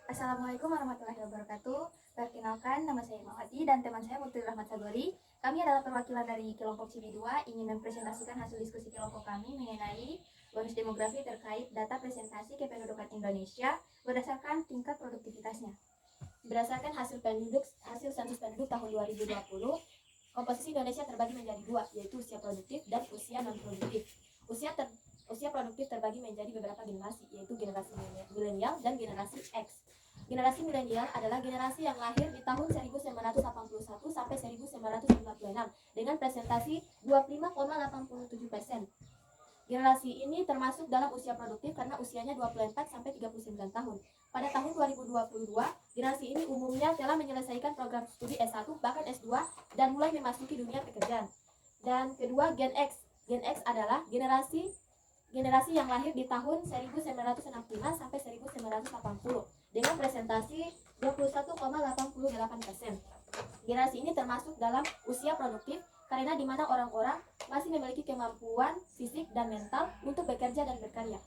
Assalamualaikum warahmatullahi wabarakatuh. Perkenalkan, nama saya Mawati dan teman saya Putri Rahmat Sagori. Kami adalah perwakilan dari kelompok CB2 ingin mempresentasikan hasil diskusi kelompok kami mengenai bonus demografi terkait data presentasi kependudukan Indonesia berdasarkan tingkat produktivitasnya. Berdasarkan hasil sensus penduduk tahun 2020, komposisi Indonesia terbagi menjadi dua, yaitu usia produktif dan usia non-produktif. Usia produktif terbagi menjadi beberapa generasi, yaitu generasi milenial dan generasi X. Generasi milenial adalah generasi yang lahir di tahun 1981 sampai 1996 dengan presentasi 25,87%. Generasi ini termasuk dalam usia produktif karena usianya 24 sampai 39 tahun. Pada tahun 2022, generasi ini umumnya telah menyelesaikan program studi S1 bahkan S2 dan mulai memasuki dunia pekerjaan. Dan kedua, Gen X. Gen X adalah generasi yang lahir di tahun 1965 sampai 1980 dengan presentasi 21,88%. Generasi ini termasuk dalam usia produktif karena di mana orang-orang masih memiliki kemampuan fisik dan mental untuk bekerja dan berkarya.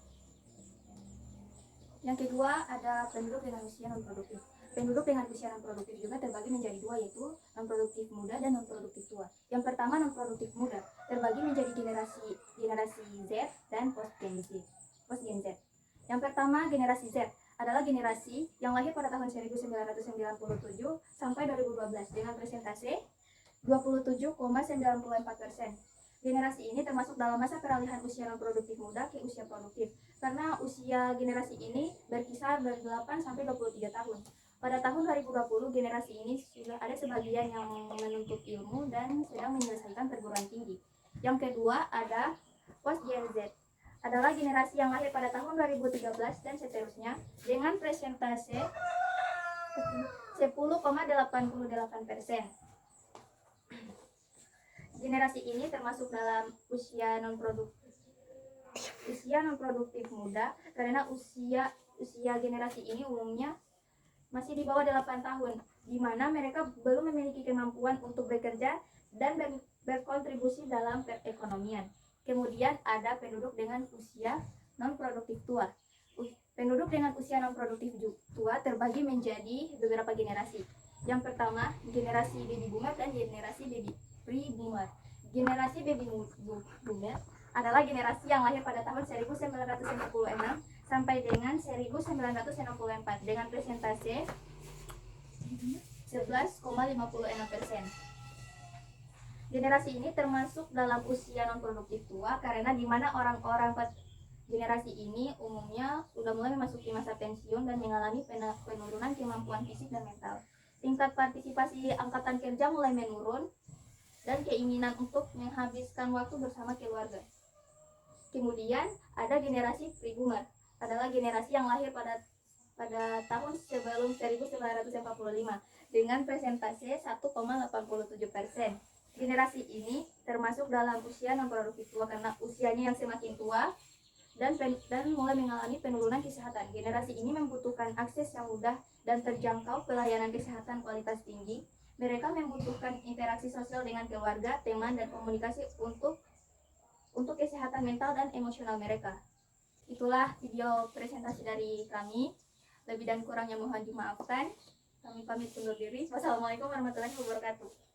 Yang kedua ada penduduk dengan usia non-produktif. Penduduk dengan usia non-produktif juga terbagi menjadi dua, yaitu non-produktif muda dan non-produktif tua. Yang pertama, non-produktif muda terbagi menjadi generasi Z dan post-Gen Z. Yang pertama, generasi Z adalah generasi yang lahir pada tahun 1997 sampai 2012 dengan presentase 27,94%. Generasi ini termasuk dalam masa peralihan usia non-produktif muda ke usia produktif, karena usia generasi ini berkisar dari 8 sampai 23 tahun. Pada tahun 2020, generasi ini sudah ada sebagian yang menuntut ilmu dan sedang menyelesaikan perguruan tinggi. Yang kedua ada post-Gen Z, adalah generasi yang lahir pada tahun 2013 dan seterusnya dengan presentase 10,88%. Generasi ini termasuk dalam usia non-produktif muda karena usia generasi ini umumnya masih di bawah 8 tahun, di mana mereka belum memiliki kemampuan untuk bekerja dan berkontribusi dalam perekonomian. Kemudian ada penduduk dengan usia non-produktif tua. Penduduk dengan usia non-produktif tua terbagi menjadi beberapa generasi. Yang pertama, generasi baby boomer dan generasi baby pre-boomer. Generasi baby boomer adalah generasi yang lahir pada tahun 1956 sampai dengan 1964 dengan presentase 11,56%. Generasi ini termasuk dalam usia non-produktif tua karena di mana orang-orang generasi ini umumnya sudah mulai memasuki masa pensiun dan mengalami penurunan kemampuan fisik dan mental. Tingkat partisipasi angkatan kerja mulai menurun dan keinginan untuk menghabiskan waktu bersama keluarga. Kemudian ada generasi pre-boomer, adalah generasi yang lahir pada tahun sebelum 1945 dengan presentase 1,87%. Generasi ini termasuk dalam usia non-produktif tua karena usianya yang semakin tua dan mulai mengalami penurunan kesehatan. Generasi ini membutuhkan akses yang mudah dan terjangkau pelayanan kesehatan kualitas tinggi. Mereka membutuhkan interaksi sosial dengan keluarga, teman, dan komunikasi untuk kesehatan mental dan emosional mereka. Itulah video presentasi dari kami. Lebih dan kurangnya mohon dimaafkan. Kami pamit undur diri. Wassalamualaikum warahmatullahi wabarakatuh.